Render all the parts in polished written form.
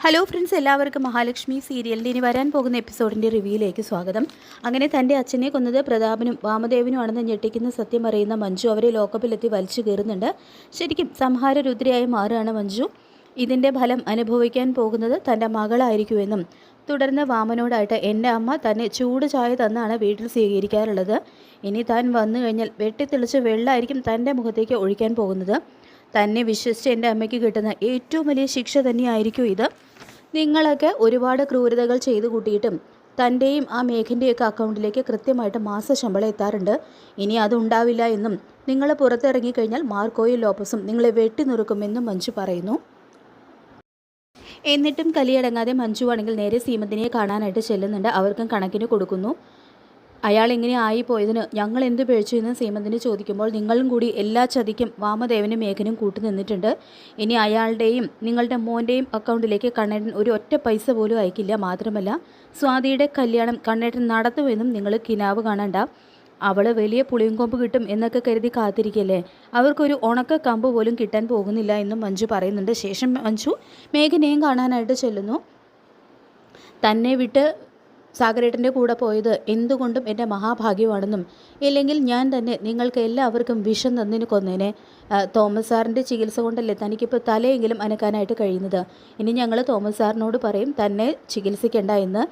Hello friends, എല്ലാവർക്കും മഹാലക്ഷ്മി സീരിയലിൻ്റെ ഇനി വരാൻ പോകുന്ന എപ്പിസോഡിൻ്റെ റിവ്യൂയിലേക്ക് സ്വാഗതം. അങ്ങനെ തൻ്റെ അച്ഛനെ കൊന്നത് പ്രതാപനും വാമദേവനുമാണെന്ന് ഞെട്ടിക്കുന്ന സത്യം അറിയുന്ന മഞ്ജു അവരെ ലോക്കപ്പിലെത്തി വലിച്ചു കയറുന്നുണ്ട്. ശരിക്കും സംഹാരരുദ്രയായി മാറുകയാണ് മഞ്ജു. ഇതിൻ്റെ ഫലം അനുഭവിക്കാൻ പോകുന്നത് തൻ്റെ മകളായിരിക്കുമെന്നും തുടർന്ന് വാമനോടായിട്ട് എൻ്റെ അമ്മ തന്നെ ചൂട് ചായ തന്നാണ് വീട്ടിൽ സ്വീകരിക്കാറുള്ളത്. ഇനി താൻ വന്നു കഴിഞ്ഞാൽ വെട്ടിത്തെളിച്ച് വെള്ളമായിരിക്കും തൻ്റെ മുഖത്തേക്ക് ഒഴിക്കാൻ പോകുന്നത്. തന്നെ വിശ്വസിച്ച് എൻ്റെ അമ്മയ്ക്ക് കിട്ടുന്ന ഏറ്റവും വലിയ ശിക്ഷ തന്നെയായിരിക്കും ഇത്. നിങ്ങളൊക്കെ ഒരുപാട് ക്രൂരതകൾ ചെയ്തു കൂട്ടിയിട്ടും തൻ്റെയും ആ മേഘൻ്റെയൊക്കെ അക്കൗണ്ടിലേക്ക് കൃത്യമായിട്ട് മാസശമ്പളം എത്താറുണ്ട്. ഇനി അതുണ്ടാവില്ല എന്നും നിങ്ങൾ പുറത്തിറങ്ങിക്കഴിഞ്ഞാൽ മാർക്കോയും ലോപ്പസും നിങ്ങളെ വെട്ടിനുറുക്കുമെന്നും മഞ്ജു പറയുന്നു. എന്നിട്ടും കലിയടങ്ങാതെ മഞ്ജു ആണെങ്കിൽ നേരെ സീമന്തിനെ കാണാനായിട്ട് ചെല്ലുന്നുണ്ട്. അവർക്കും കണക്കിന് കൊടുക്കുന്നു. അയാൾ ഇങ്ങനെ ആയിപ്പോയതിന് ഞങ്ങൾ എന്ത് പിഴച്ചു എന്ന് സീമന്തിന് ചോദിക്കുമ്പോൾ നിങ്ങളും കൂടി എല്ലാ ചതിക്കും വാമദേവനും മേഘനും കൂട്ടുനിന്നിട്ടുണ്ട്. ഇനി അയാളുടെയും നിങ്ങളുടെ മോൻ്റെയും അക്കൗണ്ടിലേക്ക് കണ്ണേട്ടൻ ഒരു ഒറ്റ പൈസ പോലും അയക്കില്ല. മാത്രമല്ല സ്വാതിയുടെ കല്യാണം കണ്ണേട്ടൻ നടത്തുമെന്നും നിങ്ങൾ കിനാവ് കാണണ്ട. അവൾ വലിയ പുളിയും കൊമ്പ് കിട്ടും എന്നൊക്കെ കരുതി കാത്തിരിക്കല്ലേ. അവർക്കൊരു ഉണക്ക കമ്പ് പോലും കിട്ടാൻ പോകുന്നില്ല എന്നും മഞ്ജു പറയുന്നുണ്ട്. ശേഷം മഞ്ജു മേഘനെയും കാണാനായിട്ട് ചെല്ലുന്നു. തന്നെ വിട്ട് സാഗരേട്ടൻ്റെ കൂടെ പോയത് എന്തുകൊണ്ടും എൻ്റെ മഹാഭാഗ്യമാണെന്നും ഇല്ലെങ്കിൽ ഞാൻ തന്നെ നിങ്ങൾക്ക് എല്ലാവർക്കും വിഷം തന്നിന് കൊന്നേനെ. തോമസ് സാറിൻ്റെ ചികിത്സ കൊണ്ടല്ലേ തനിക്കിപ്പോൾ തലയെങ്കിലും അനക്കാനായിട്ട് കഴിയുന്നത്. ഇനി ഞങ്ങൾ തോമസ് സാറിനോട് പറയും തന്നെ ചികിത്സിക്കേണ്ട എന്ന്.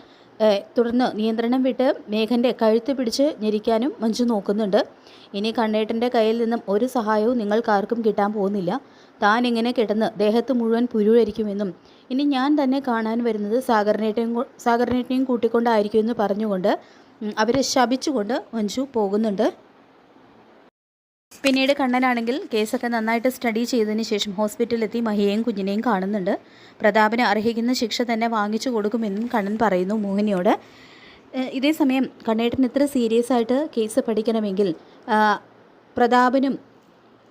തുടർന്ന് നിയന്ത്രണം വിട്ട് മേഘൻ്റെ കഴുത്ത് പിടിച്ച് ഞെരിക്കാനും മഞ്ജു നോക്കുന്നുണ്ട്. ഇനി കണ്ണേട്ടൻ്റെ കയ്യിൽ നിന്നും ഒരു സഹായവും നിങ്ങൾക്കാർക്കും കിട്ടാൻ പോകുന്നില്ല. താൻ ഇങ്ങനെ കിടന്ന് ദേഹത്ത് മുഴുവൻ പുഴുവരിക്കുമെന്നും ഇനി ഞാൻ തന്നെ കാണാൻ വരുന്നത് സാഗറിനേട്ടനെയും കൂട്ടിക്കൊണ്ടായിരിക്കുമെന്ന് പറഞ്ഞുകൊണ്ട് അവരെ ശപിച്ചുകൊണ്ട് മഞ്ജു പോകുന്നുണ്ട്. പിന്നീട് കണ്ണനാണെങ്കിൽ കേസൊക്കെ നന്നായിട്ട് സ്റ്റഡി ചെയ്തതിന് ശേഷം ഹോസ്പിറ്റലിലെത്തി മഹിയെയും കുഞ്ഞിനെയും കാണുന്നുണ്ട്. പ്രതാപന് അർഹിക്കുന്ന ശിക്ഷ തന്നെ വാങ്ങിച്ചു കൊടുക്കുമെന്നും കണ്ണൻ പറയുന്നു മോഹിനിയോട്. ഇതേ സമയം കണ്ണേട്ടൻ ഇത്ര സീരിയസ് ആയിട്ട് കേസ് പഠിക്കണമെങ്കിൽ പ്രതാപനും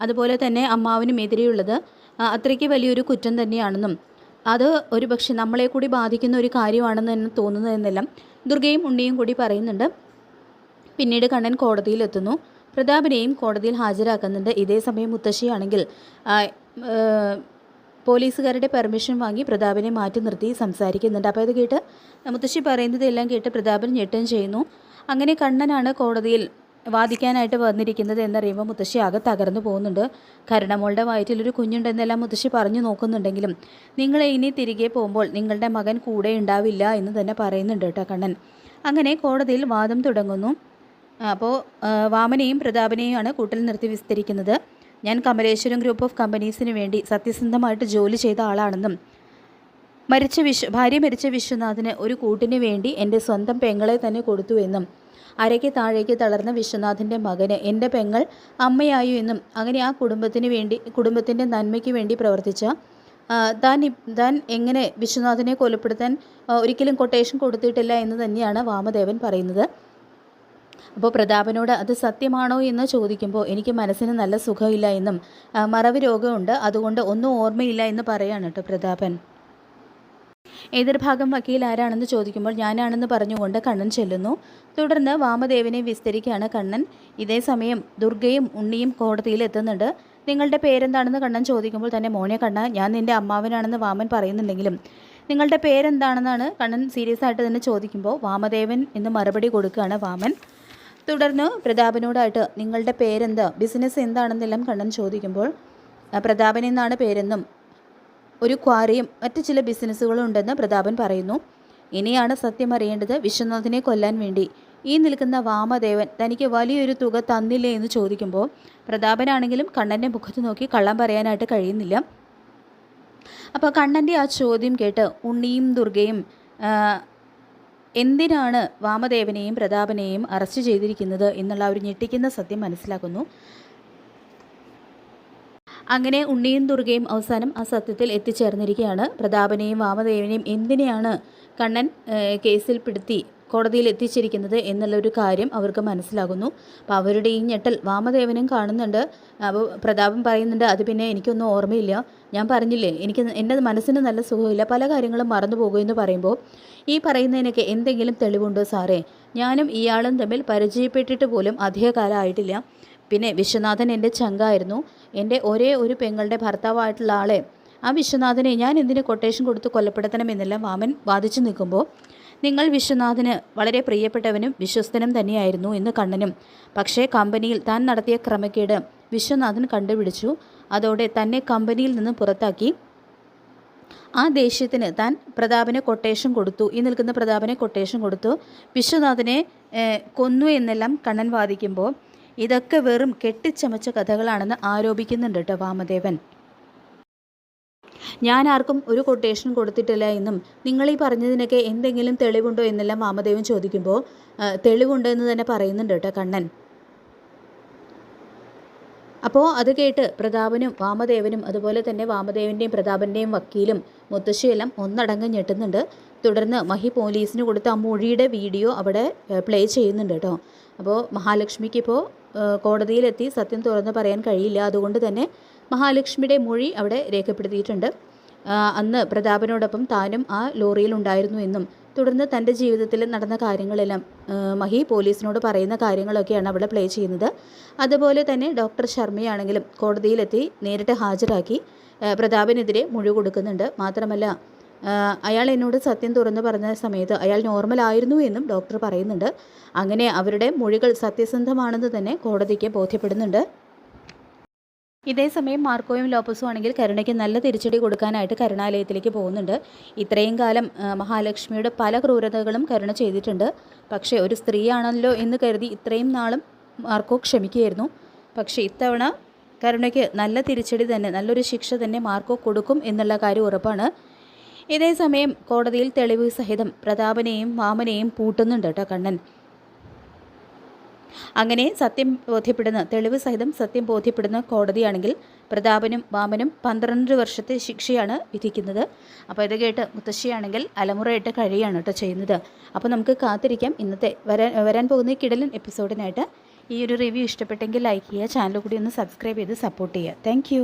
അതുപോലെ തന്നെ അമ്മാവനും എതിരെയുള്ളത് അത്രയ്ക്ക് വലിയൊരു കുറ്റം തന്നെയാണെന്നും അത് ഒരു പക്ഷേ നമ്മളെ കൂടി ബാധിക്കുന്ന ഒരു കാര്യമാണെന്ന് തന്നെ തോന്നുന്നതെന്നെല്ലാം ദുർഗയും ഉണ്ണിയും കൂടി പറയുന്നുണ്ട്. പിന്നീട് കണ്ണൻ കോടതിയിലെത്തുന്നു. പ്രതാപനെയും കോടതിയിൽ ഹാജരാക്കുന്നുണ്ട്. ഇതേ സമയം മുത്തശ്ശിയാണെങ്കിൽ പോലീസുകാരുടെ പെർമിഷൻ വാങ്ങി പ്രതാപനെ മാറ്റി നിർത്തി സംസാരിക്കുന്നുണ്ട്. അപ്പോൾ ഇത് കേട്ട് മുത്തശ്ശി പറയുന്നതെല്ലാം കേട്ട് പ്രതാപൻ ഞെട്ടുകയും ചെയ്യുന്നു. അങ്ങനെ കണ്ണനാണ് കോടതിയിൽ വാദിക്കാനായിട്ട് വന്നിരിക്കുന്നത് എന്നറിയുമ്പോൾ മുത്തശ്ശി ആകെ തകർന്നു പോകുന്നുണ്ട്. കരുണമോളുടെ വയറ്റിലൊരു കുഞ്ഞുണ്ടെന്നെല്ലാം മുത്തശ്ശി പറഞ്ഞു നോക്കുന്നുണ്ടെങ്കിലും നിങ്ങൾ ഇനി തിരികെ പോകുമ്പോൾ നിങ്ങളുടെ മകൻ കൂടെ ഉണ്ടാവില്ല എന്ന് തന്നെ പറയുന്നുണ്ട് കേട്ടോ കണ്ണൻ. അങ്ങനെ കോടതിയിൽ വാദം തുടങ്ങുന്നു. അപ്പോൾ വാമനെയും പ്രതാപനെയുമാണ് കൂട്ടിൽ നിർത്തി വിസ്തരിക്കുന്നത്. ഞാൻ കമലേശ്വരം ഗ്രൂപ്പ് ഓഫ് കമ്പനീസിന് വേണ്ടി സത്യസന്ധമായിട്ട് ജോലി ചെയ്ത ആളാണെന്നും ഭാര്യ മരിച്ച വിശ്വനാഥിന് ഒരു കൂട്ടിന് വേണ്ടി എൻ്റെ സ്വന്തം പെങ്ങളെ തന്നെ കൊടുത്തു എന്നും അരയ്ക്ക് താഴേക്ക് തളർന്ന വിശ്വനാഥിൻ്റെ മകന് എൻ്റെ പെങ്ങൾ അമ്മയായു എന്നും അങ്ങനെ ആ കുടുംബത്തിൻ്റെ നന്മയ്ക്ക് വേണ്ടി പ്രവർത്തിച്ച താൻ എങ്ങനെ വിശ്വനാഥിനെ കൊലപ്പെടുത്താൻ ഒരിക്കലും കൊട്ടേഷൻ കൊടുത്തിട്ടില്ല എന്ന് തന്നെയാണ് വാമദേവൻ പറയുന്നത്. അപ്പോൾ പ്രതാപനോട് അത് സത്യമാണോ എന്ന് ചോദിക്കുമ്പോൾ എനിക്ക് മനസ്സിന് നല്ല സുഖമില്ല എന്നും മറവി രോഗമുണ്ട്, അതുകൊണ്ട് ഒന്നും ഓർമ്മയില്ല എന്ന് പറയാണ് കേട്ടോ പ്രതാപൻ. എതിർഭാഗം വക്കീൽ ആരാണെന്ന് ചോദിക്കുമ്പോൾ ഞാനാണെന്ന് പറഞ്ഞുകൊണ്ട് കണ്ണൻ ചെല്ലുന്നു. തുടർന്ന് വാമദേവനെ വിസ്തരിക്കുകയാണ് കണ്ണൻ. ഇതേ സമയം ദുർഗയും ഉണ്ണിയും കോടതിയിൽ എത്തുന്നുണ്ട്. നിങ്ങളുടെ പേരെന്താണെന്ന് കണ്ണൻ ചോദിക്കുമ്പോൾ തന്നെ മോനെ കണ്ണ, ഞാൻ നിൻ്റെ അമ്മാവനാണെന്ന് വാമൻ പറയുന്നുണ്ടെങ്കിലും നിങ്ങളുടെ പേരെന്താണെന്നാണ് കണ്ണൻ സീരിയസ് ആയിട്ട് തന്നെ ചോദിക്കുമ്പോൾ വാമദേവൻ എന്ന് മറുപടി കൊടുക്കുകയാണ് വാമൻ. തുടർന്ന് പ്രതാപനോടായിട്ട് നിങ്ങളുടെ പേരെന്താ, ബിസിനസ് എന്താണെന്നെല്ലാം കണ്ണൻ ചോദിക്കുമ്പോൾ പ്രതാപൻ എന്നാണ് പേരെന്നും ഒരു ക്വാറിയും മറ്റു ചില ബിസിനസ്സുകളും ഉണ്ടെന്ന് പ്രതാപൻ പറയുന്നു. ഇനിയാണ് സത്യം അറിയേണ്ടത്. വിശ്വനാഥിനെ കൊല്ലാൻ വേണ്ടി ഈ നിൽക്കുന്ന വാമദേവൻ തനിക്ക് വലിയൊരു തുക തന്നില്ലേ എന്ന് ചോദിക്കുമ്പോൾ പ്രതാപനാണെങ്കിലും കണ്ണൻ്റെ മുഖത്ത് നോക്കി കള്ളം പറയാനായിട്ട് കഴിയുന്നില്ല. അപ്പോൾ കണ്ണൻ്റെ ആ ചോദ്യം കേട്ട് ഉണ്ണിയും ദുർഗയും എന്തിനാണ് വാമദേവനെയും പ്രതാപനെയും അറസ്റ്റ് ചെയ്തിരിക്കുന്നത് എന്നുള്ള ഒരു ഞെട്ടിക്കുന്ന സത്യം മനസ്സിലാക്കുന്നു. അങ്ങനെ ഉണ്ണിയും ദുർഗയും അവസാനം ആ സത്യത്തിൽ എത്തിച്ചേർന്നിരിക്കുകയാണ്. പ്രതാപനെയും വാമദേവനെയും എന്തിനെയാണ് കണ്ണൻ കേസിൽ പെടുത്തി കോടതിയിൽ എത്തിച്ചിരിക്കുന്നത് എന്നുള്ളൊരു കാര്യം അവർക്ക് മനസ്സിലാകുന്നു. അപ്പോൾ അവരുടെ ഈ ഞെട്ടൽ വാമദേവനും കാണുന്നുണ്ട്. അപ്പോൾ പ്രതാപൻ പറയുന്നുണ്ട് അത് പിന്നെ എനിക്കൊന്നും ഓർമ്മയില്ല, ഞാൻ പറഞ്ഞില്ലേ എൻ്റെ മനസ്സിന് നല്ല സുഖമില്ല, പല കാര്യങ്ങളും മറന്നു പോകുമെന്ന് പറയുമ്പോൾ ഈ പറയുന്നതിനൊക്കെ എന്തെങ്കിലും തെളിവുണ്ടോ സാറേ? ഞാനും ഇയാളും തമ്മിൽ പരിചയപ്പെട്ടിട്ട് പോലും അധികകാലമായിട്ടില്ല. പിന്നെ വിശ്വനാഥൻ എൻ്റെ ചങ്കായിരുന്നു. എൻ്റെ ഒരേ ഒരു പെങ്ങളുടെ ഭർത്താവായിട്ടുള്ള ആളെ ആ വിശ്വനാഥനെ ഞാൻ എന്തിന് കൊട്ടേഷൻ കൊടുത്ത് കൊലപ്പെടുത്തണമെന്നെല്ലാം വാമൻ വാദിച്ചു നിൽക്കുമ്പോൾ നിങ്ങൾ വിശ്വനാഥന് വളരെ പ്രിയപ്പെട്ടവനും വിശ്വസ്തനും തന്നെയായിരുന്നു എന്ന് കണ്ണനും. പക്ഷേ കമ്പനിയിൽ താൻ നടത്തിയ ക്രമക്കേട് വിശ്വനാഥൻ കണ്ടുപിടിച്ചു. അതോടെ തന്നെ കമ്പനിയിൽ നിന്ന് പുറത്താക്കി. ആ ദേഷ്യത്തിന് താൻ പ്രതാപനെ കൊട്ടേഷൻ കൊടുത്തു, ഈ നിൽക്കുന്ന പ്രതാപനെ കൊട്ടേഷൻ കൊടുത്തു, വിശ്വനാഥനെ കൊന്നു എന്നെല്ലാം കണ്ണൻ വാദിക്കുമ്പോൾ ഇതൊക്കെ വെറും കെട്ടിച്ചമച്ച കഥകളാണെന്ന് ആരോപിക്കുന്നുണ്ട് കേട്ടോ വാമദേവൻ. ഞാൻ ആർക്കും ഒരു കൊട്ടേഷൻ കൊടുത്തിട്ടില്ല എന്നും നിങ്ങളീ പറഞ്ഞതിനൊക്കെ എന്തെങ്കിലും തെളിവുണ്ടോ എന്നെല്ലാം വാമദേവൻ ചോദിക്കുമ്പോൾ തെളിവുണ്ടെന്ന് തന്നെ പറയുന്നുണ്ട് കേട്ടോ കണ്ണൻ. അപ്പോൾ അത് കേട്ട് പ്രതാപനും വാമദേവനും അതുപോലെ തന്നെ വാമദേവൻ്റെയും പ്രതാപൻ്റെയും വക്കീലും മുത്തശ്ശിയെല്ലാം ഒന്നടങ്കം ഞെട്ടുന്നുണ്ട്. തുടർന്ന് മഹി പോലീസിന് കൊടുത്ത ആ മൊഴിയുടെ വീഡിയോ അവിടെ പ്ലേ ചെയ്യുന്നുണ്ട് കേട്ടോ. അപ്പോൾ മഹാലക്ഷ്മിക്ക് ഇപ്പോൾ കോടതിയിലെത്തി സത്യം തുറന്ന് പറയാൻ കഴിയില്ല. അതുകൊണ്ട് തന്നെ മഹാലക്ഷ്മിയുടെ മൊഴി അവിടെ രേഖപ്പെടുത്തിയിട്ടുണ്ട്. അന്ന് പ്രതാപനോടൊപ്പം താനും ആ ലോറിയിൽ ഉണ്ടായിരുന്നു എന്നും തുടർന്ന് തൻ്റെ ജീവിതത്തിൽ നടന്ന കാര്യങ്ങളെല്ലാം മഹി പോലീസിനോട് പറയുന്ന കാര്യങ്ങളൊക്കെയാണ് അവിടെ പ്ലേ ചെയ്യുന്നത്. അതുപോലെ തന്നെ ഡോക്ടർ ശർമ്മയാണെങ്കിലും കോടതിയിലെത്തി നേരിട്ട് ഹാജരാക്കി പ്രതാപനെതിരെ മൊഴി കൊടുക്കുന്നുണ്ട്. മാത്രമല്ല അയാൾ എന്നോട് സത്യം തുറന്ന് പറഞ്ഞ സമയത്ത് അയാൾ നോർമൽ ആയിരുന്നു എന്നും ഡോക്ടർ പറയുന്നുണ്ട്. അങ്ങനെ അവരുടെ മൊഴികൾ സത്യസന്ധമാണെന്ന് തന്നെ കോടതിക്ക് ബോധ്യപ്പെടുന്നുണ്ട്. ഇതേസമയം മാർക്കോയും ലോപ്പസും ആണെങ്കിൽ കരുണയ്ക്ക് നല്ല തിരിച്ചടി കൊടുക്കാനായിട്ട് കരുണാലയത്തിലേക്ക് പോകുന്നുണ്ട്. ഇത്രയും കാലം മഹാലക്ഷ്മിയുടെ പല ക്രൂരതകളും കരുണ ചെയ്തിട്ടുണ്ട്. പക്ഷേ ഒരു സ്ത്രീയാണല്ലോ എന്ന് കരുതി ഇത്രയും നാളും മാർക്കോ ക്ഷമിക്കുകയായിരുന്നു. പക്ഷേ ഇത്തവണ കരുണയ്ക്ക് നല്ല തിരിച്ചടി തന്നെ, നല്ലൊരു ശിക്ഷ തന്നെ മാർക്കോ കൊടുക്കും എന്നുള്ള കാര്യം ഉറപ്പാണ്. ഇതേസമയം കോടതിയിൽ തെളിവ് സഹിതം പ്രതാപനെയും വാമനെയും പൂട്ടുന്നുണ്ട് കേട്ടോ കണ്ണൻ. അങ്ങനെ സത്യം ബോധ്യപ്പെടുന്ന, തെളിവ് സഹിതം സത്യം ബോധ്യപ്പെടുന്ന കോടതിയാണെങ്കിൽ പ്രതാപനും വാമനും 12 വർഷത്തെ ശിക്ഷയാണ് വിധിക്കുന്നത്. അപ്പോൾ ഇത് കേട്ട് മുത്തശ്ശിയാണെങ്കിൽ അലമുറയിട്ട് കഴിയാണ് കേട്ടോ ചെയ്യുന്നത്. അപ്പോൾ നമുക്ക് കാത്തിരിക്കാം ഇന്നത്തെ വരാൻ പോകുന്ന കിടലൻ എപ്പിസോഡിനായിട്ട്. ഈ ഒരു റിവ്യൂ ഇഷ്ടപ്പെട്ടെങ്കിൽ ലൈക്ക് ചെയ്യുക, ചാനൽ കൂടി ഒന്ന് സബ്സ്ക്രൈബ് ചെയ്ത് സപ്പോർട്ട് ചെയ്യുക. താങ്ക്